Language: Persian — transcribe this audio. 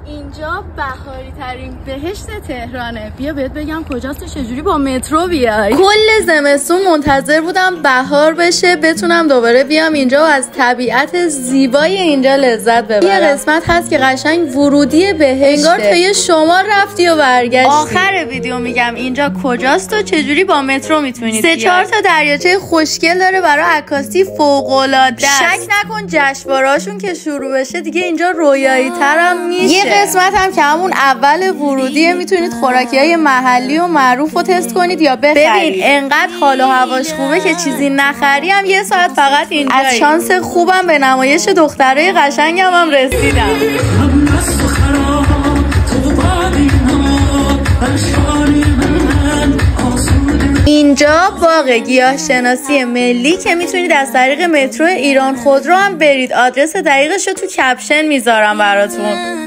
اینجا بهاری ترین بهشت تهرانه. بیا بهت بگم کجاست و چجوری با مترو بیای. کل زمستون منتظر بودم بهار بشه بتونم دوباره بیام اینجا و از طبیعت زیبای اینجا لذت ببرم. یه قسمت هست که قشنگ ورودی بهشته، انگار توی شمال رفتی و برگشتی. آخر ویدیو میگم اینجا کجاست و چجوری با مترو میتونید 3-4 تا دریاچه خوشگل داره برای عکاسی فوق العاده. شک نکن جشنواره‌هاشون که شروع بشه دیگه اینجا رویایی ترم میشه. قسمت هم که همون اول ورودیه، میتونید خوراکی‌های محلی و معروف رو تست کنید یا بخرید. ببین انقدر حال و هواش خوبه که چیزی نخری هم 1 ساعت فقط اینجا. از شانس خوبم به نمایش دخترای قشنگم هم رسیدم. اینجا باغ گیاهشناسی ملی که میتونید از طریق مترو ایران خودرو هم برید. آدرس دقیقش رو تو کپشن میذارم براتون.